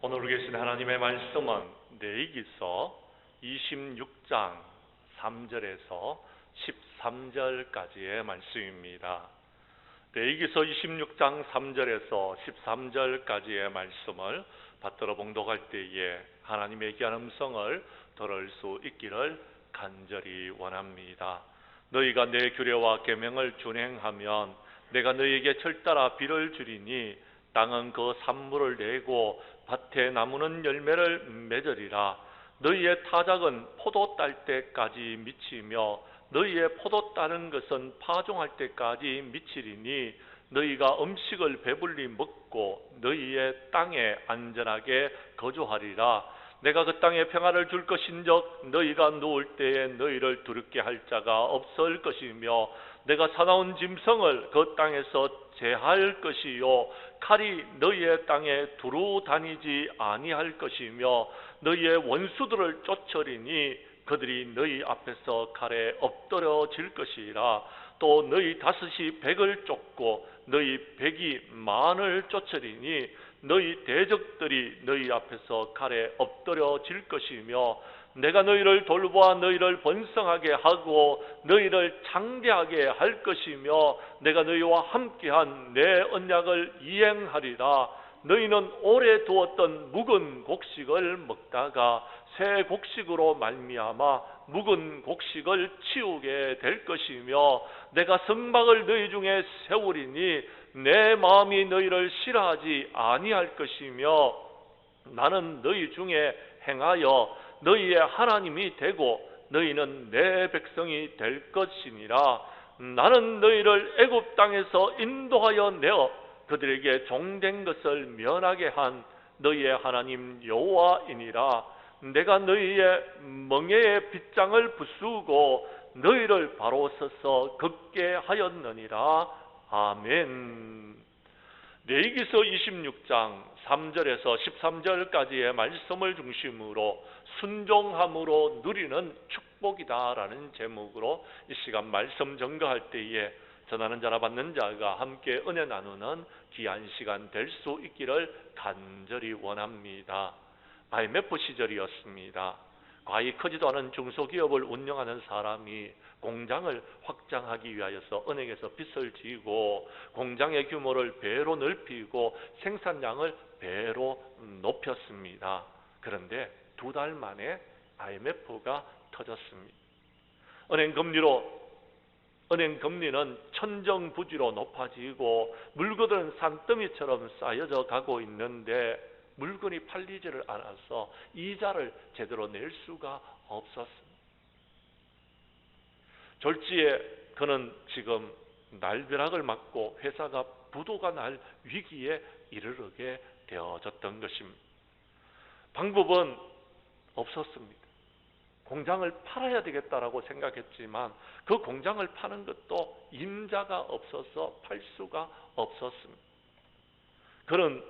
오늘 계신 하나님의 말씀은 레위기서 26장 3절에서 13절까지의 말씀입니다. 레위기서 26장 3절에서 13절까지의 말씀을 받들어 봉독할 때에 하나님의 귀한 음성을 들을 수 있기를 간절히 원합니다. 너희가 내 규례와 계명을 준행하면 내가 너희에게 철따라 비를 주리니 땅은 그 산물을 내고 밭에 나무는 열매를 맺으리라. 너희의 타작은 포도 딸 때까지 미치며 너희의 포도 따는 것은 파종할 때까지 미치리니 너희가 음식을 배불리 먹고 너희의 땅에 안전하게 거주하리라. 내가 그 땅에 평화를 줄 것인즉 너희가 누울 때에 너희를 두렵게 할 자가 없을 것이며 내가 사나운 짐승을 그 땅에서 제할 것이요 칼이 너희의 땅에 두루 다니지 아니할 것이며 너희의 원수들을 쫓으리니 그들이 너희 앞에서 칼에 엎드려질 것이라. 또 너희 다섯이 백을 쫓고 너희 백이 만을 쫓으리니 너희 대적들이 너희 앞에서 칼에 엎드려질 것이며 내가 너희를 돌보아 너희를 번성하게 하고 너희를 장대하게 할 것이며 내가 너희와 함께한 내 언약을 이행하리라. 너희는 오래 두었던 묵은 곡식을 먹다가 새 곡식으로 말미암아 묵은 곡식을 치우게 될 것이며 내가 성막을 너희 중에 세우리니 내 마음이 너희를 싫어하지 아니할 것이며 나는 너희 중에 행하여 너희의 하나님이 되고 너희는 내 백성이 될 것이니라. 나는 너희를 애굽 땅에서 인도하여 내어 그들에게 종된 것을 면하게 한 너희의 하나님 여호와이니라. 내가 너희의 멍에의 빗장을 부수고 너희를 바로 서서 걷게 하였느니라. 아멘. 레위기서 26장 3절에서 13절까지의 말씀을 중심으로 순종함으로 누리는 축복이다라는 제목으로 이 시간 말씀 전가할 때에 전하는 자나 받는 자가 함께 은혜 나누는 귀한 시간 될 수 있기를 간절히 원합니다. IMF 시절이었습니다. 과히 크지도 않은 중소기업을 운영하는 사람이 공장을 확장하기 위하여서 은행에서 빚을 지고 공장의 규모를 배로 넓히고 생산량을 배로 높였습니다. 그런데 2달 만에 IMF가 터졌습니다. 은행 금리는 천정부지로 높아지고 물건들은 산더미처럼 쌓여져 가고 있는데 물건이 팔리지를 않아서 이자를 제대로 낼 수가 없었습니다. 졸지에 그는 지금 날벼락을 맞고 회사가 부도가 날 위기에 이르게 되어졌던 것입니다. 방법은 없었습니다. 공장을 팔아야 되겠다라고 생각했지만 그 공장을 파는 것도 임자가 없어서 팔 수가 없었습니다. 그는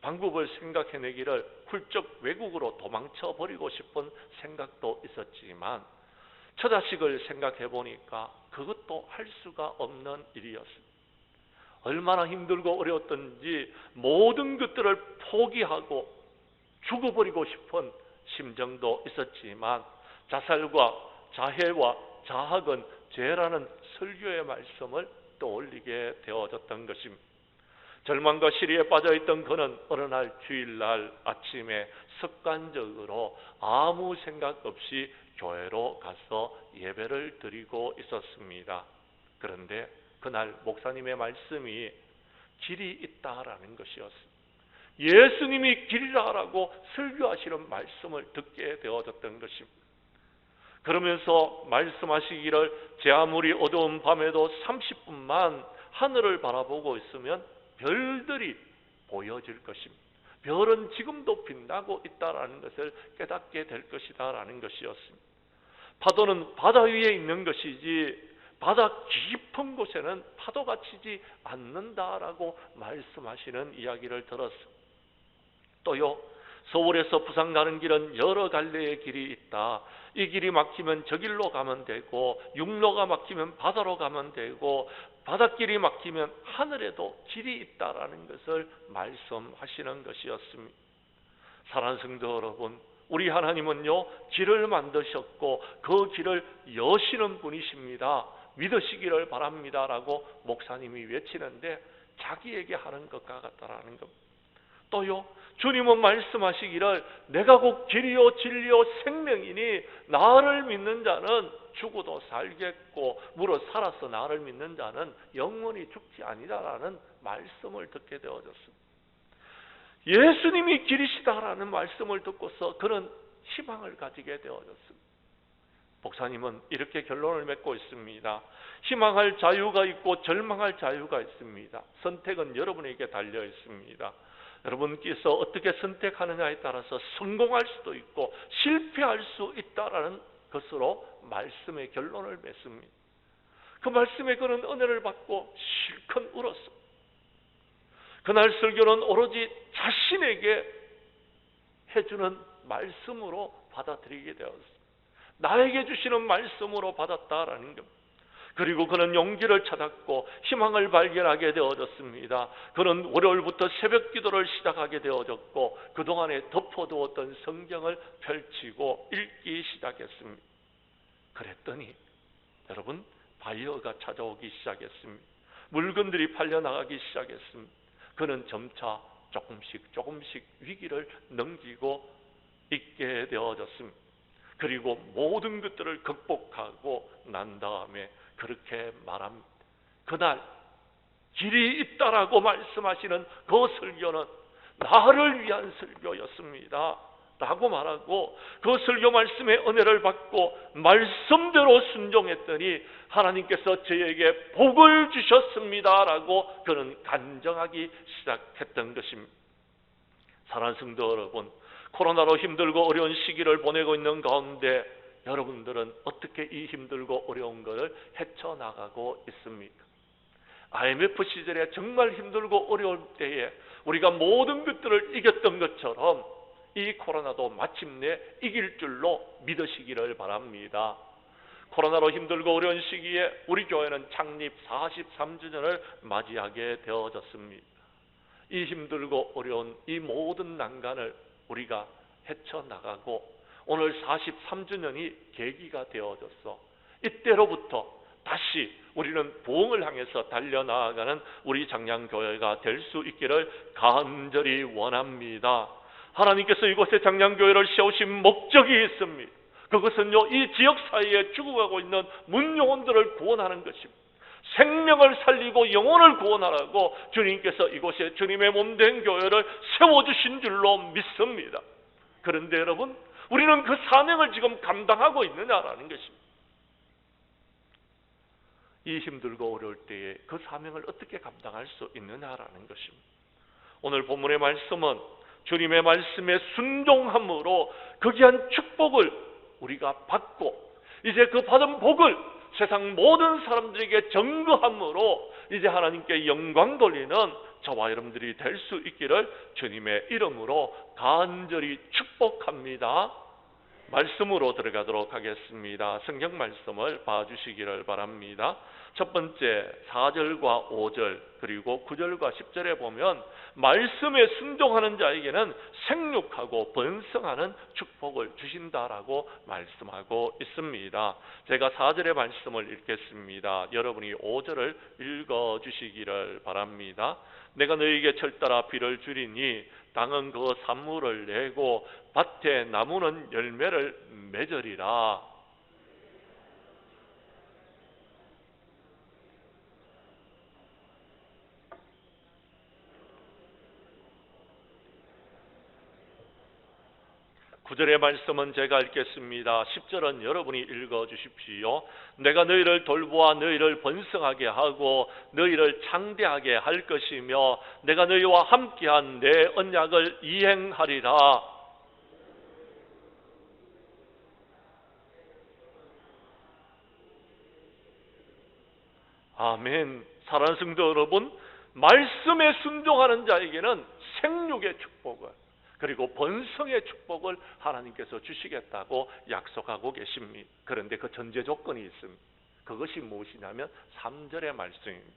방법을 생각해내기를 훌쩍 외국으로 도망쳐 버리고 싶은 생각도 있었지만 처자식을 생각해 보니까 그것도 할 수가 없는 일이었습니다. 얼마나 힘들고 어려웠던지 모든 것들을 포기하고 죽어버리고 싶은 심정도 있었지만 자살과 자해와 자학은 죄라는 설교의 말씀을 떠올리게 되어졌던 것입니다. 절망과 시리에 빠져있던 그는 어느 날 주일날 아침에 습관적으로 아무 생각 없이 교회로 가서 예배를 드리고 있었습니다. 그런데 그날 목사님의 말씀이 길이 있다라는 것이었습니다. 예수님이 길이라고 설교하시는 말씀을 듣게 되어졌던 것입니다. 그러면서 말씀하시기를 제 아무리 어두운 밤에도 30분만 하늘을 바라보고 있으면 별들이 보여질 것입니다. 별은 지금도 빛나고 있다라는 것을 깨닫게 될 것이다 라는 것이었습니다. 파도는 바다 위에 있는 것이지 바다 깊은 곳에는 파도가 치지 않는다라고 말씀하시는 이야기를 들었습니다. 또요, 서울에서 부산 가는 길은 여러 갈래의 길이 있다. 이 길이 막히면 저 길로 가면 되고 육로가 막히면 바다로 가면 되고 바닷길이 막히면 하늘에도 길이 있다라는 것을 말씀하시는 것이었습니다. 사랑하는 성도 여러분, 우리 하나님은요 길을 만드셨고 그 길을 여시는 분이십니다. 믿으시기를 바랍니다 라고 목사님이 외치는데 자기에게 하는 것과 같다라는 겁니다. 또요 주님은 말씀하시기를 내가 곧 길이요 진리요 생명이니 나를 믿는 자는 죽어도 살겠고 무릇 살아서 나를 믿는 자는 영원히 죽지 아니다라는 말씀을 듣게 되어졌습니다. 예수님이 길이시다라는 말씀을 듣고서 그는 희망을 가지게 되어졌습니다. 목사님은 이렇게 결론을 맺고 있습니다. 희망할 자유가 있고 절망할 자유가 있습니다. 선택은 여러분에게 달려 있습니다. 여러분께서 어떻게 선택하느냐에 따라서 성공할 수도 있고 실패할 수 있다라는 것으로 말씀의 결론을 맺습니다. 그 말씀에 그는 은혜를 받고 실컷 울었습니다. 그날 설교는 오로지 자신에게 해주는 말씀으로 받아들이게 되었습니다. 나에게 주시는 말씀으로 받았다라는 겁니다. 그리고 그는 용기를 찾았고 희망을 발견하게 되어졌습니다. 그는 월요일부터 새벽 기도를 시작하게 되어졌고 그동안에 덮어두었던 성경을 펼치고 읽기 시작했습니다. 그랬더니 여러분 바이어가 찾아오기 시작했습니다. 물건들이 팔려나가기 시작했습니다. 그는 점차 조금씩 위기를 넘기고 있게 되어졌습니다. 그리고 모든 것들을 극복하고 난 다음에 그렇게 말합니다. 그날 길이 있다라고 말씀하시는 그 설교는 나를 위한 설교였습니다 라고 말하고 그 설교 말씀의 은혜를 받고 말씀대로 순종했더니 하나님께서 저에게 복을 주셨습니다 라고 그는 간증하기 시작했던 것입니다. 사랑하는 성도 여러분, 코로나로 힘들고 어려운 시기를 보내고 있는 가운데 여러분들은 어떻게 이 힘들고 어려운 것을 헤쳐나가고 있습니까? IMF 시절에 정말 힘들고 어려울 때에 우리가 모든 것들을 이겼던 것처럼 이 코로나도 마침내 이길 줄로 믿으시기를 바랍니다. 코로나로 힘들고 어려운 시기에 우리 교회는 창립 43주년을 맞이하게 되어졌습니다. 이 힘들고 어려운 이 모든 난간을 우리가 헤쳐나가고 오늘 43주년이 계기가 되어졌어. 이때로부터 다시 우리는 부흥을 향해서 달려나가는 우리 장량교회가 될 수 있기를 간절히 원합니다. 하나님께서 이곳에 장량교회를 세우신 목적이 있습니다. 그것은요 이 지역사회에 죽어가고 있는 문영혼들을 구원하는 것입니다. 생명을 살리고 영혼을 구원하라고 주님께서 이곳에 주님의 몸된 교회를 세워주신 줄로 믿습니다. 그런데 여러분 우리는 그 사명을 지금 감당하고 있느냐라는 것입니다. 이 힘들고 어려울 때에 그 사명을 어떻게 감당할 수 있느냐라는 것입니다. 오늘 본문의 말씀은 주님의 말씀에 순종함으로 그 귀한 축복을 우리가 받고 이제 그 받은 복을 세상 모든 사람들에게 증거함으로 이제 하나님께 영광 돌리는 저와 여러분들이 될 수 있기를 주님의 이름으로 간절히 축복합니다. 말씀으로 들어가도록 하겠습니다. 성경 말씀을 봐주시기를 바랍니다. 첫 번째 4절과 5절 그리고 9절과 10절에 보면 말씀에 순종하는 자에게는 생육하고 번성하는 축복을 주신다라고 말씀하고 있습니다. 제가 4절의 말씀을 읽겠습니다. 여러분이 5절을 읽어주시기를 바랍니다. 내가 너희에게 철따라 비를 주리니 땅은 그 산물을 내고 밭에 나무는 열매를 맺으리라. 구절의 말씀은 제가 읽겠습니다. 10절은 여러분이 읽어주십시오. 내가 너희를 돌보아 너희를 번성하게 하고 너희를 창대하게 할 것이며 내가 너희와 함께한 내 언약을 이행하리라. 아멘. 사랑하는 성도 여러분, 말씀에 순종하는 자에게는 생육의 축복을 그리고 번성의 축복을 하나님께서 주시겠다고 약속하고 계십니다. 그런데 그 전제 조건이 있습니다. 그것이 무엇이냐면 3절의 말씀입니다.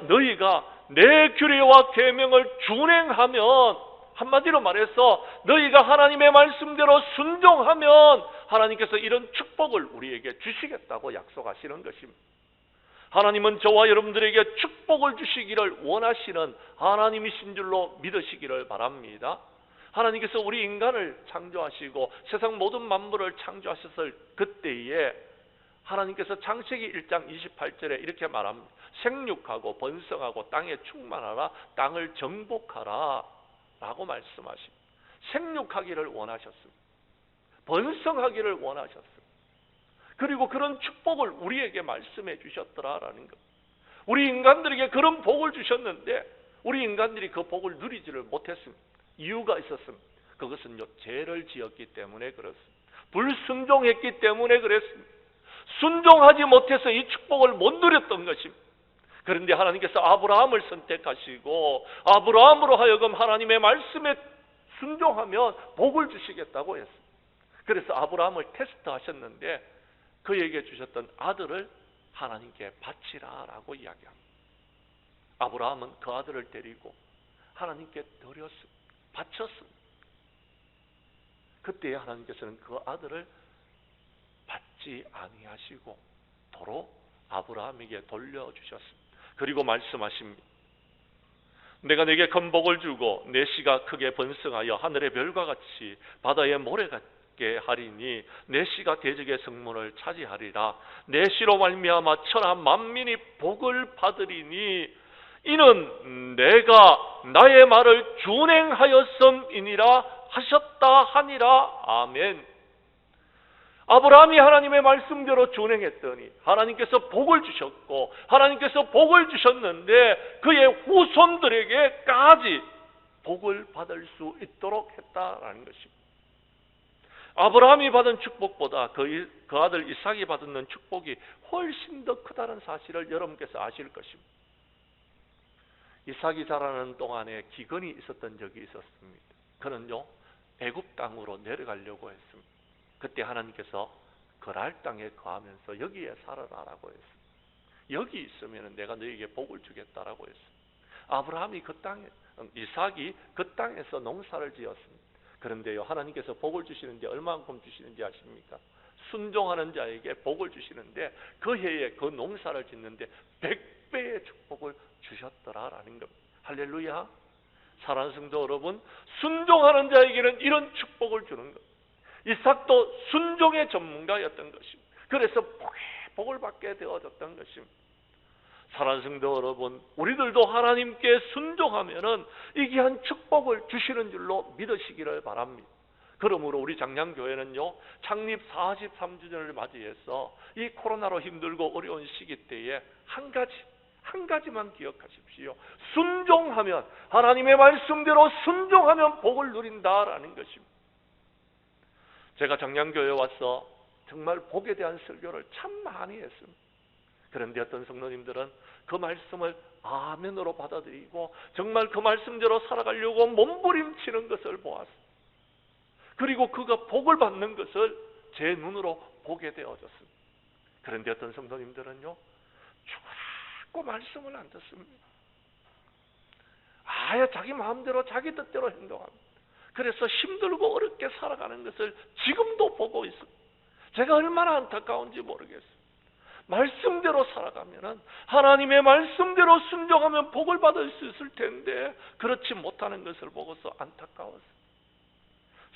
너희가 내 규례와 계명을 준행하면 한마디로 말해서 너희가 하나님의 말씀대로 순종하면 하나님께서 이런 축복을 우리에게 주시겠다고 약속하시는 것입니다. 하나님은 저와 여러분들에게 축복을 주시기를 원하시는 하나님이신 줄로 믿으시기를 바랍니다. 하나님께서 우리 인간을 창조하시고 세상 모든 만물을 창조하셨을 그때에 하나님께서 창세기 1장 28절에 이렇게 말합니다. 생육하고 번성하고 땅에 충만하라, 땅을 정복하라 라고 말씀하십니다. 생육하기를 원하셨습니다. 번성하기를 원하셨습니다. 그리고 그런 축복을 우리에게 말씀해 주셨더라라는 것. 우리 인간들에게 그런 복을 주셨는데 우리 인간들이 그 복을 누리지를 못했습니다. 이유가 있었습니다. 그것은요, 죄를 지었기 때문에 그렇습니다. 불순종했기 때문에 그랬습니다. 순종하지 못해서 이 축복을 못 누렸던 것입니다. 그런데 하나님께서 아브라함을 선택하시고 아브라함으로 하여금 하나님의 말씀에 순종하면 복을 주시겠다고 했습니다. 그래서 아브라함을 테스트하셨는데 그에게 주셨던 아들을 하나님께 바치라라고 이야기합니다. 아브라함은 그 아들을 데리고 하나님께 드렸습니다. 바쳤습니다. 그때 하나님께서는 그 아들을 받지 아니하시고 도로 아브라함에게 돌려주셨습니다. 그리고 말씀하십니다. 내가 네게 큰 복을 주고 내 씨가 크게 번성하여 하늘의 별과 같이 바다의 모래 같게 하리니 내 씨가 대적의 성문을 차지하리라. 내 씨로 말미암아 천하 만민이 복을 받으리니 이는 내가 나의 말을 준행하였음이니라 하셨다 하니라. 아멘. 아브라함이 하나님의 말씀대로 준행했더니 하나님께서 복을 주셨고 하나님께서 복을 주셨는데 그의 후손들에게까지 복을 받을 수 있도록 했다라는 것입니다. 아브라함이 받은 축복보다 그 아들 이삭이 받는 축복이 훨씬 더 크다는 사실을 여러분께서 아실 것입니다. 이삭이 자라는 동안에 기근이 있었던 적이 있었습니다. 그는요, 애굽 땅으로 내려가려고 했습니다. 그때 하나님께서 그랄 땅에 거하면서 여기에 살아라라고 했습니다. 여기 있으면 내가 너에게 복을 주겠다라고 했습니다. 아브라함이 이삭이 그 땅에서 농사를 지었습니다. 그런데요, 하나님께서 복을 주시는데 얼마만큼 주시는지 아십니까? 순종하는 자에게 복을 주시는데 그 해에 그 농사를 짓는데 100배의 축복을 주셨더라라는 겁니다. 할렐루야. 사랑하는 성도 여러분, 순종하는 자에게는 이런 축복을 주는 것. 이삭도 순종의 전문가였던 것입니다. 그래서 복을 받게 되어졌던 것입니다. 사랑하는 성도 여러분, 우리들도 하나님께 순종하면은 이 귀한 축복을 주시는 줄로 믿으시기를 바랍니다. 그러므로 우리 장량교회는요, 창립 43주년을 맞이해서 이 코로나로 힘들고 어려운 시기 때에 한 가지만 기억하십시오. 순종하면, 하나님의 말씀대로 순종하면 복을 누린다라는 것입니다. 제가 장량교회에 와서 정말 복에 대한 설교를 참 많이 했습니다. 그런데 어떤 성도님들은 그 말씀을 아멘으로 받아들이고 정말 그 말씀대로 살아가려고 몸부림치는 것을 보았습니다. 그리고 그가 복을 받는 것을 제 눈으로 보게 되어졌습니다. 그런데 어떤 성도님들은요, 자꾸 말씀을 안 듣습니다. 아예 자기 마음대로 자기 뜻대로 행동합니다. 그래서 힘들고 어렵게 살아가는 것을 지금도 보고 있습니다. 제가 얼마나 안타까운지 모르겠어요. 말씀대로 살아가면은, 하나님의 말씀대로 순종하면 복을 받을 수 있을 텐데 그렇지 못하는 것을 보고서 안타까웠어요.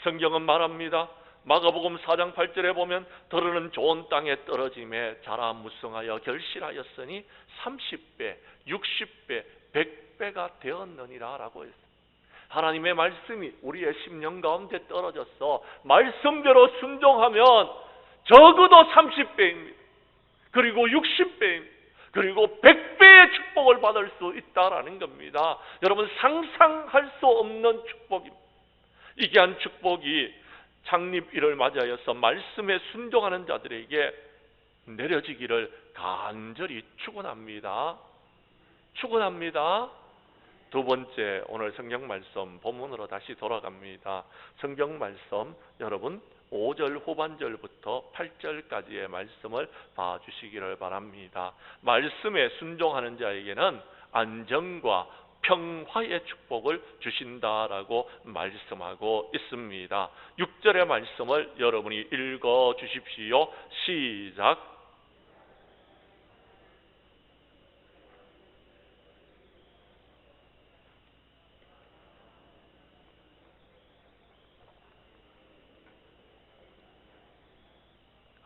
성경은 말합니다. 마가복음 4장 8절에 보면 더러는 좋은 땅에 떨어짐에 자라 무성하여 결실하였으니 30배, 60배, 100배가 되었느니라 라고 했습니다. 하나님의 말씀이 우리의 심령 가운데 떨어져서 말씀대로 순종하면 적어도 30배입니다. 그리고 60배입니다. 그리고 100배의 축복을 받을 수 있다라는 겁니다. 여러분, 상상할 수 없는 축복입니다. 이 귀한 축복이 창립일을 맞이하여서 말씀에 순종하는 자들에게 내려지기를 간절히 축원합니다. 축원합니다. 두 번째, 오늘 성경 말씀 본문으로 다시 돌아갑니다. 성경 말씀 여러분 5절 후반절부터 8절까지의 말씀을 봐주시기를 바랍니다. 말씀에 순종하는 자에게는 안정과 평화의 축복을 주신다라고 말씀하고 있습니다. 6절의 말씀을 여러분이 읽어 주십시오. 시작.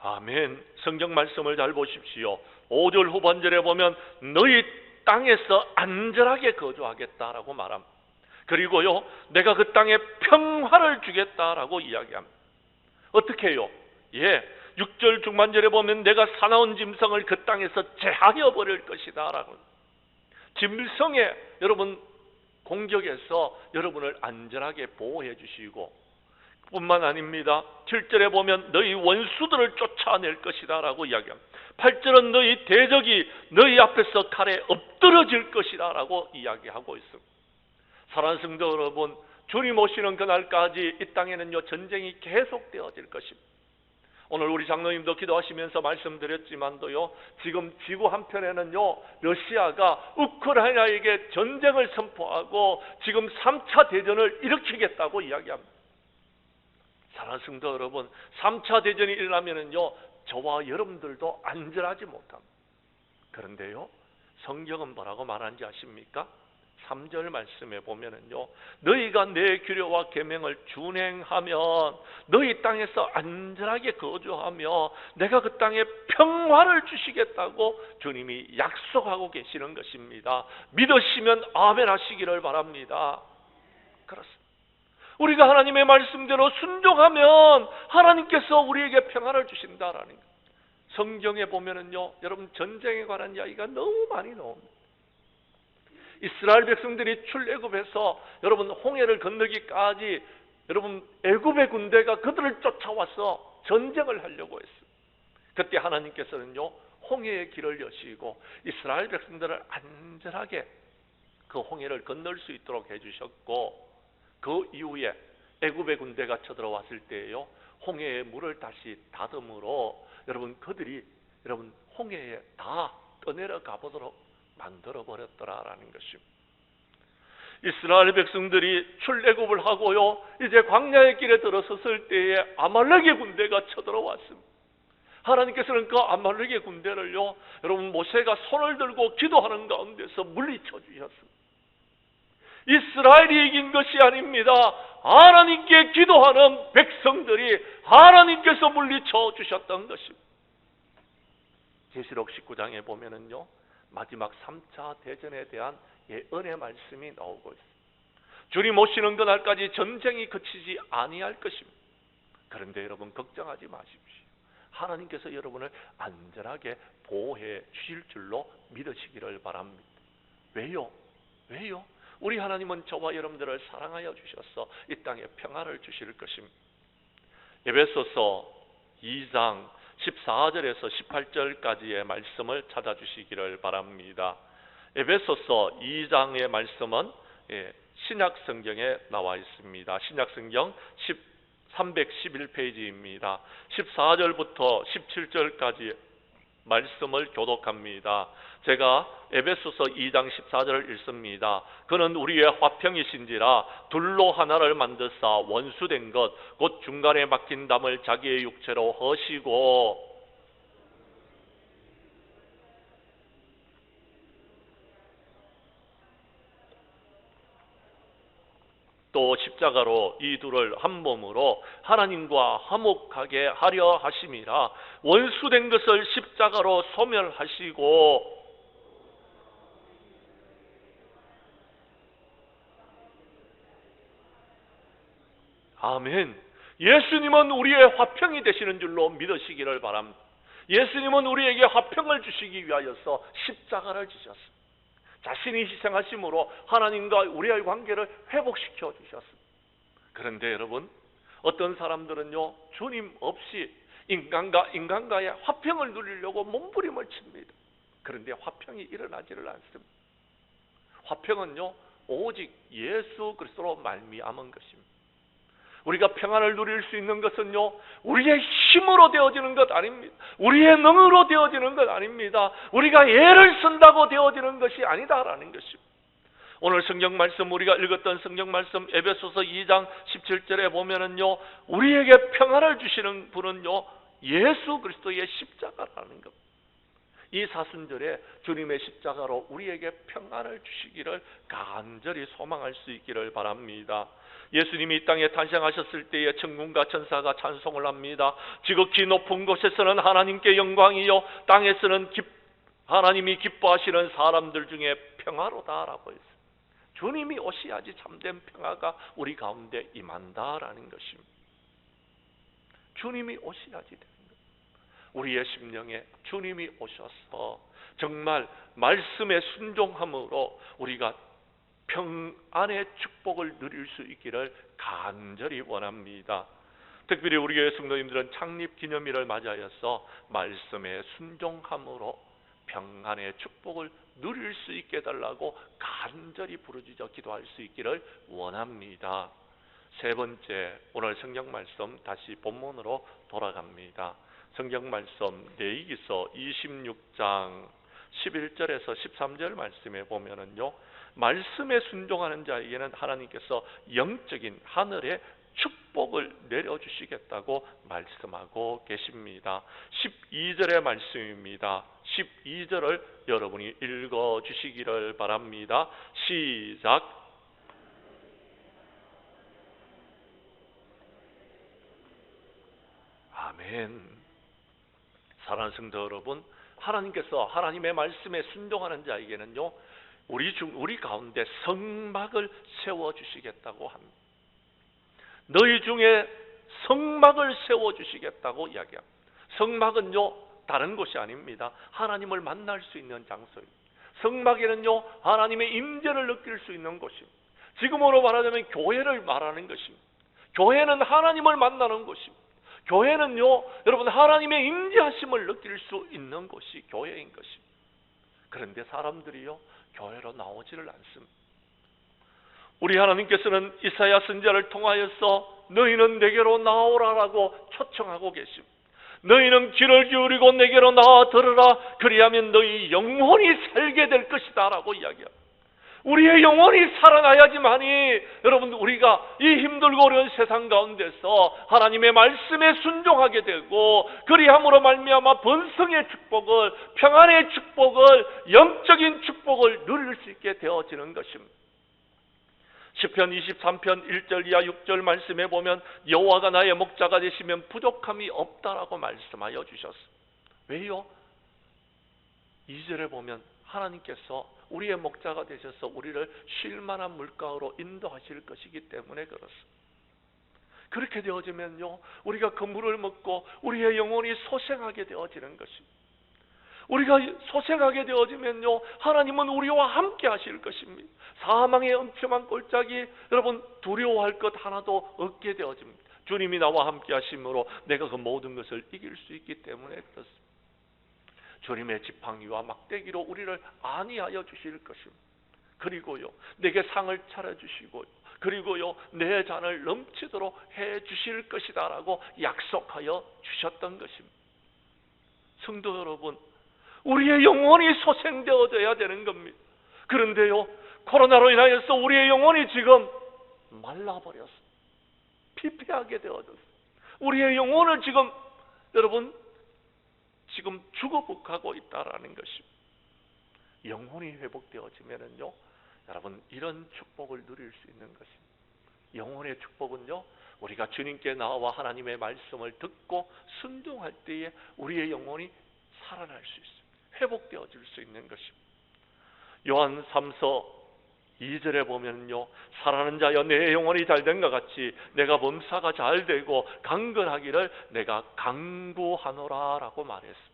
아멘. 성경 말씀을 잘 보십시오. 5절 후반절에 보면 너희 땅에서 안전하게 거주하겠다라고 말합니다. 그리고요, 내가 그 땅에 평화를 주겠다라고 이야기합니다. 어떻게 해요? 6절 중반절에 보면 내가 사나운 짐승을 그 땅에서 제하여 버릴 것이다 라고. 짐승의 여러분 공격에서 여러분을 안전하게 보호해 주시고, 뿐만 아닙니다. 7절에 보면 너희 원수들을 쫓아낼 것이다 라고 이야기합니다. 8절은 너희 대적이 너희 앞에서 칼에 엎드러질 것이다 라고 이야기하고 있습니다. 사랑하는 성도 여러분, 주님 오시는 그날까지 이 땅에는요, 전쟁이 계속되어질 것입니다. 오늘 우리 장로님도 기도하시면서 말씀드렸지만도요, 지금 지구 한편에는요, 러시아가 우크라이나에게 전쟁을 선포하고 지금 3차 대전을 일으키겠다고 이야기합니다. 사랑하는 성도 여러분, 3차 대전이 일어나면은요, 저와 여러분들도 안전하지 못합니다. 그런데요, 성경은 뭐라고 말하는지 아십니까? 3절 말씀에 보면은요, 너희가 내 규례와 계명을 준행하면 너희 땅에서 안전하게 거주하며 내가 그 땅에 평화를 주시겠다고 주님이 약속하고 계시는 것입니다. 믿으시면 아멘 하시기를 바랍니다. 그렇습니다. 우리가 하나님의 말씀대로 순종하면 하나님께서 우리에게 평화를 주신다라는 거예요. 성경에 보면은요, 여러분 전쟁에 관한 이야기가 너무 많이 나옵니다. 이스라엘 백성들이 출애굽해서 여러분 홍해를 건너기까지 여러분 애굽의 군대가 그들을 쫓아와서 전쟁을 하려고 했어요. 그때 하나님께서는요, 홍해의 길을 여시고 이스라엘 백성들을 안전하게 그 홍해를 건널 수 있도록 해주셨고, 그 이후에 애굽의 군대가 쳐들어왔을 때에요, 홍해의 물을 다시 닫음으로 여러분 그들이 여러분 홍해에 다 떠내려 가보도록 만들어 버렸더라라는 것입니다. 이스라엘 백성들이 출애굽을 하고요, 이제 광야의 길에 들어섰을 때에 아말렉의 군대가 쳐들어왔습니다. 하나님께서는 그 아말렉의 군대를요, 여러분 모세가 손을 들고 기도하는 가운데서 물리쳐 주셨습니다. 이스라엘이 이긴 것이 아닙니다. 하나님께 기도하는 백성들이 하나님께서 물리쳐 주셨던 것입니다. 계시록 19장에 보면은요, 마지막 3차 대전에 대한 예언의 말씀이 나오고 있습니다. 주님 오시는 그날까지 전쟁이 그치지 아니할 것입니다. 그런데 여러분 걱정하지 마십시오. 하나님께서 여러분을 안전하게 보호해 주실 줄로 믿으시기를 바랍니다. 왜요? 우리 하나님은 저와 여러분들을 사랑하여 주셔서 이 땅에 평화를 주실 것입니다. 에베소서 2장 14절에서 18절까지의 말씀을 찾아주시기를 바랍니다. 에베소서 2장의 말씀은 신약 성경에 나와 있습니다. 신약 성경 311페이지입니다. 14절부터 17절까지 말씀을 교독합니다. 제가 에베소서 2장 14절을 읽습니다. 그는 우리의 화평이신지라 둘로 하나를 만드사 원수된 것 곧 중간에 막힌 담을 자기의 육체로 허시고 또 십자가로 이 둘을 한 몸으로 하나님과 화목하게 하려 하심이라. 원수된 것을 십자가로 소멸하시고 아멘. 예수님은 우리의 화평이 되시는 줄로 믿으시기를 바랍니다. 예수님은 우리에게 화평을 주시기 위하여서 십자가를 지셨습니다. 자신이 희생하심으로 하나님과 우리의 관계를 회복시켜 주셨습니다. 그런데 여러분, 어떤 사람들은요, 주님 없이 인간과의 화평을 누리려고 몸부림을 칩니다. 그런데 화평이 일어나지를 않습니다. 화평은요, 오직 예수 그리스도로 말미암은 것입니다. 우리가 평안을 누릴 수 있는 것은요, 우리의 힘으로 되어지는 것 아닙니다. 우리의 능으로 되어지는 것 아닙니다. 우리가 애를 쓴다고 되어지는 것이 아니다라는 것입니다. 오늘 성경 말씀, 우리가 읽었던 성경 말씀 에베소서 2장 17절에 보면은요, 우리에게 평안을 주시는 분은요, 예수 그리스도의 십자가라는 것. 이 사순절에 주님의 십자가로 우리에게 평안을 주시기를 간절히 소망할 수 있기를 바랍니다. 예수님이 이 땅에 탄생하셨을 때에 천군과 천사가 찬송을 합니다. 지극히 높은 곳에서는 하나님께 영광이요, 땅에서는 하나님이 기뻐하시는 사람들 중에 평화로다라고 했어요. 주님이 오셔야지 참된 평화가 우리 가운데 임한다라는 것입니다. 주님이 오셔야지 되는 것. 우리의 심령에 주님이 오셔서 정말 말씀에 순종함으로 우리가 평안의 축복을 누릴 수 있기를 간절히 원합니다. 특별히 우리 교회 성도님들은 창립 기념일을 맞이하여서 말씀에 순종함으로 평안의 축복을 누릴 수 있게 해달라고 간절히 부르짖어 기도할 수 있기를 원합니다. 세 번째, 오늘 성경 말씀 다시 본문으로 돌아갑니다. 성경 말씀 레위기서 26장 11절에서 13절 말씀에 보면은요, 말씀에 순종하는 자에게는 하나님께서 영적인 하늘의 축복을 내려주시겠다고 말씀하고 계십니다. 12절의 말씀입니다. 12절을 여러분이 읽어주시기를 바랍니다. 시작. 아멘. 사랑하는 성도 여러분, 하나님께서 하나님의 말씀에 순종하는 자에게는요, 우리 가운데 성막을 세워주시겠다고 합니다. 너희 중에 성막을 세워주시겠다고 이야기합니다. 성막은요, 다른 곳이 아닙니다. 하나님을 만날 수 있는 장소입니다. 성막에는요, 하나님의 임재를 느낄 수 있는 곳입니다. 지금으로 말하자면 교회를 말하는 것입니다. 교회는 하나님을 만나는 곳입니다. 교회는요, 여러분, 하나님의 임재하심을 느낄 수 있는 곳이 교회인 것입니다. 그런데 사람들이요, 교회로 나오지를 않습니다. 우리 하나님께서는 이사야 선지자를 통하여서 너희는 내게로 나오라라고 초청하고 계십니다. 너희는 귀를 기울이고 내게로 나와 들으라, 그리하면 너희 영혼이 살게 될 것이다 라고 이야기합니다. 우리의 영혼이 살아나야지만이 여러분, 우리가 이 힘들고 어려운 세상 가운데서 하나님의 말씀에 순종하게 되고, 그리함으로 말미암아 번성의 축복을, 평안의 축복을, 영적인 축복을 누릴 수 있게 되어지는 것입니다. 시편 23편 1절 이하 6절 말씀에 보면 여호와가 나의 목자가 되시면 부족함이 없다라고 말씀하여 주셨습니다. 왜요? 2절에 보면 하나님께서 우리의 목자가 되셔서 우리를 쉴만한 물가로 인도하실 것이기 때문에 그렇습니다. 그렇게 되어지면요, 우리가 그 물을 먹고 우리의 영혼이 소생하게 되어지는 것입니다. 우리가 소생하게 되어지면요, 하나님은 우리와 함께 하실 것입니다. 사망의 엄청난 꼴짝이 여러분 두려워할 것 하나도 없게 되어집니다. 주님이 나와 함께 하심으로 내가 그 모든 것을 이길 수 있기 때문에 그렇습니다. 주님의 지팡이와 막대기로 우리를 안위하여 주실 것입니다. 그리고요, 내게 상을 차려주시고요, 그리고요, 내 잔을 넘치도록 해주실 것이다 라고 약속하여 주셨던 것입니다. 성도 여러분, 우리의 영혼이 소생되어져야 되는 겁니다. 그런데요, 코로나로 인하여서 우리의 영혼이 지금 말라버렸어요. 피폐하게 되어졌어요. 우리의 영혼을 지금 여러분 지금 죽어복하고 있다라는 것입니다. 영혼이 회복되어지면은요, 여러분 이런 축복을 누릴 수 있는 것입니다. 영혼의 축복은요, 우리가 주님께 나와 하나님의 말씀을 듣고 순종할 때에 우리의 영혼이 살아날 수 있습니다. 회복되어질 수 있는 것입니다. 요한 3서 2절에 보면요, 살아나는 자여 내 영혼이 잘된 것 같이 내가 범사가 잘되고 강건하기를 내가 강구하노라 라고 말했습니다.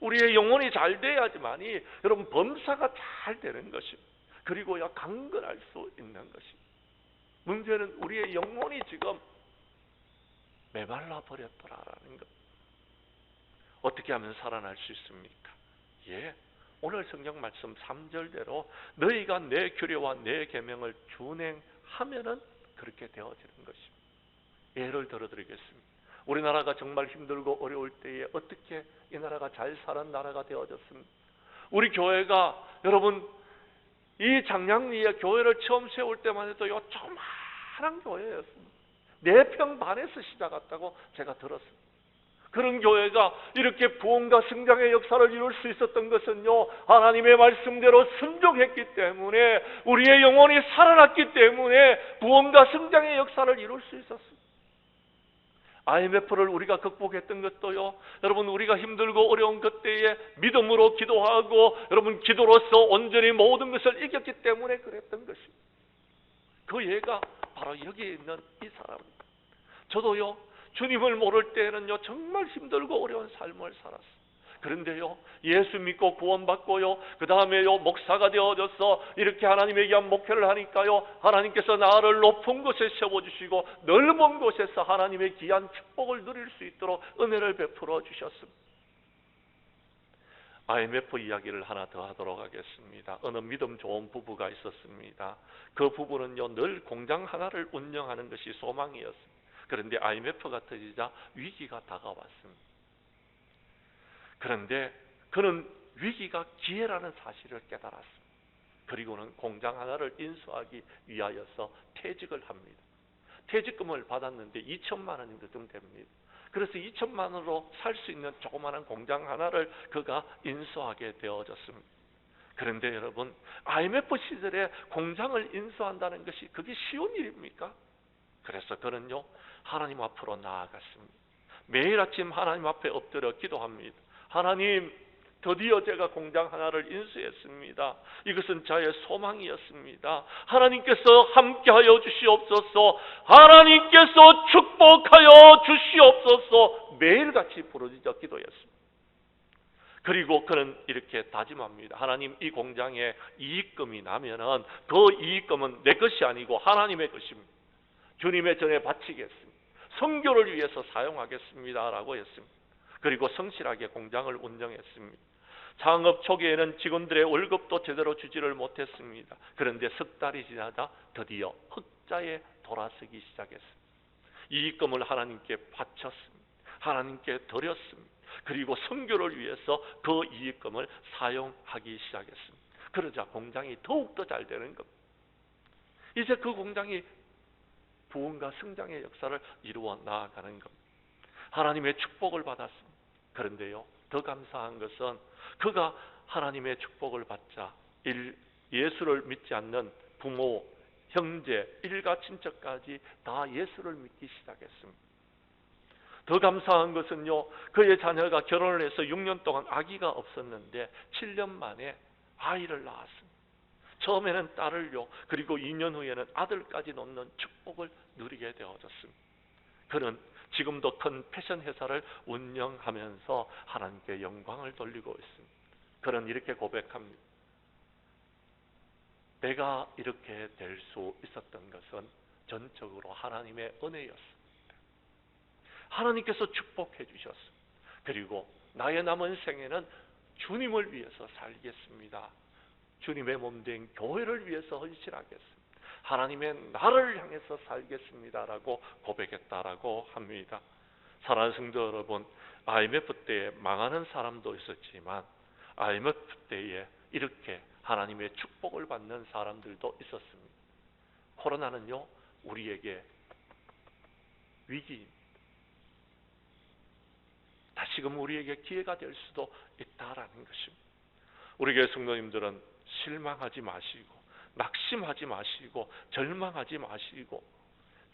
우리의 영혼이 잘돼야지만이 여러분 범사가 잘 되는 것입니다. 그리고야 강건할 수 있는 것입니다. 문제는 우리의 영혼이 지금 메말라 버렸더라라는 것. 어떻게 하면 살아날 수 있습니까? 예, 오늘 성경 말씀 3절대로 너희가 내 규례와 내 계명을 준행하면은 그렇게 되어지는 것입니다. 예를 들어드리겠습니다. 우리나라가 정말 힘들고 어려울 때에 어떻게 이 나라가 잘 사는 나라가 되어졌습니까? 우리 교회가 여러분 이 장량리에 교회를 처음 세울 때만 해도요, 조그마한 교회였습니다. 4평 반에서 시작했다고 제가 들었습니다. 그런 교회가 이렇게 부흥과 성장의 역사를 이룰 수 있었던 것은요, 하나님의 말씀대로 순종했기 때문에, 우리의 영혼이 살아났기 때문에 부흥과 성장의 역사를 이룰 수 있었습니다. IMF를 우리가 극복했던 것도요, 여러분, 우리가 힘들고 어려운 그때에 믿음으로 기도하고 여러분 기도로서 온전히 모든 것을 이겼기 때문에 그랬던 것입니다. 그 예가 바로 여기에 있는 이 사람입니다. 저도요, 주님을 모를 때에는요, 정말 힘들고 어려운 삶을 살았어요. 그런데요, 예수 믿고 구원받고요, 그 다음에요, 목사가 되어져서 이렇게 하나님의 귀한 목회를 하니까요, 하나님께서 나를 높은 곳에 세워주시고 넓은 곳에서 하나님의 귀한 축복을 누릴 수 있도록 은혜를 베풀어 주셨습니다. IMF 이야기를 하나 더 하도록 하겠습니다. 어느 믿음 좋은 부부가 있었습니다. 그 부부는요, 늘 공장 하나를 운영하는 것이 소망이었습니다. 그런데 IMF가 터지자 위기가 다가왔습니다. 그런데 그는 위기가 기회라는 사실을 깨달았습니다. 그리고는 공장 하나를 인수하기 위하여서 퇴직을 합니다. 퇴직금을 받았는데 2천만 원이 좀 됩니다. 그래서 2천만 원으로 살 수 있는 조그마한 공장 하나를 그가 인수하게 되어졌습니다. 그런데 여러분, IMF 시절에 공장을 인수한다는 것이 그게 쉬운 일입니까? 그래서 그는요, 하나님 앞으로 나아갔습니다. 매일 아침 하나님 앞에 엎드려 기도합니다. 하나님, 드디어 제가 공장 하나를 인수했습니다. 이것은 저의 소망이었습니다. 하나님께서 함께하여 주시옵소서. 하나님께서 축복하여 주시옵소서. 매일같이 부르짖어 기도했습니다. 그리고 그는 이렇게 다짐합니다. 하나님, 이 공장에 이익금이 나면은 그 이익금은 내 것이 아니고 하나님의 것입니다. 주님의 전에 바치겠습니다. 선교를 위해서 사용하겠습니다 라고 했습니다. 그리고 성실하게 공장을 운영했습니다. 창업 초기에는 직원들의 월급도 제대로 주지를 못했습니다. 그런데 석 달이 지나자 드디어 흑자에 돌아서기 시작했습니다. 이익금을 하나님께 바쳤습니다. 하나님께 드렸습니다. 그리고 선교를 위해서 그 이익금을 사용하기 시작했습니다. 그러자 공장이 더욱더 잘 되는 겁니다. 이제 그 공장이 부흥과 성장의 역사를 이루어 나아가는 겁니다. 하나님의 축복을 받았습니다. 그런데요, 더 감사한 것은 그가 하나님의 축복을 받자 예수를 믿지 않는 부모, 형제, 일가 친척까지 다 예수를 믿기 시작했습니다. 더 감사한 것은요, 그의 자녀가 결혼을 해서 6년 동안 아기가 없었는데 7년 만에 아이를 낳았습니다. 처음에는 딸을요, 그리고 2년 후에는 아들까지 놓는 축복을 누리게 되어졌습니다. 그는 지금도 큰 패션 회사를 운영하면서 하나님께 영광을 돌리고 있습니다. 그는 이렇게 고백합니다. 내가 이렇게 될 수 있었던 것은 전적으로 하나님의 은혜였습니다. 하나님께서 축복해 주셨습니다. 그리고 나의 남은 생에는 주님을 위해서 살겠습니다. 주님의 몸된 교회를 위해서 헌신하겠습니다. 하나님의 나를 향해서 살겠습니다라고 고백했다라고 합니다. 사랑하는 성도 여러분, IMF 때에 망하는 사람도 있었지만 IMF 때에 이렇게 하나님의 축복을 받는 사람들도 있었습니다. 코로나는요, 우리에게 위기입니다. 다시금 우리에게 기회가 될 수도 있다라는 것입니다. 우리 교회 성도님들은 실망하지 마시고 낙심하지 마시고 절망하지 마시고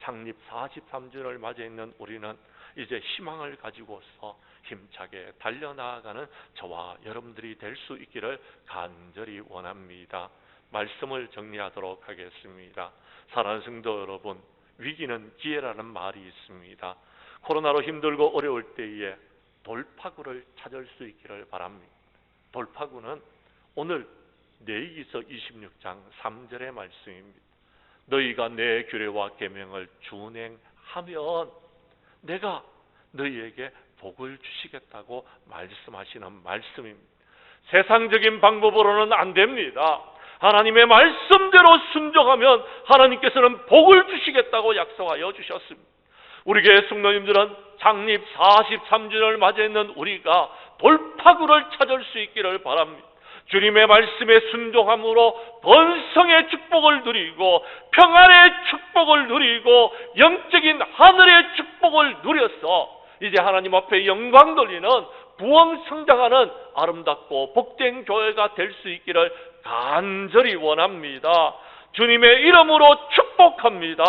창립 43주년을 맞아 있는 우리는 이제 희망을 가지고서 힘차게 달려나가는 저와 여러분들이 될 수 있기를 간절히 원합니다. 말씀을 정리하도록 하겠습니다. 사랑하는 성도 여러분, 위기는 기회라는 말이 있습니다. 코로나로 힘들고 어려울 때에 돌파구를 찾을 수 있기를 바랍니다. 돌파구는 오늘 레위기서 26장 3절의 말씀입니다. 너희가 내 규례와 계명을 준행하면 내가 너희에게 복을 주시겠다고 말씀하시는 말씀입니다. 세상적인 방법으로는 안 됩니다. 하나님의 말씀대로 순종하면 하나님께서는 복을 주시겠다고 약속하여 주셨습니다. 우리 교회 성도님들은 창립 43주년을 맞이했는 우리가 돌파구를 찾을 수 있기를 바랍니다. 주님의 말씀에 순종함으로 번성의 축복을 누리고 평안의 축복을 누리고 영적인 하늘의 축복을 누려서 이제 하나님 앞에 영광 돌리는 부흥 성장하는 아름답고 복된 교회가 될 수 있기를 간절히 원합니다. 주님의 이름으로 축복합니다.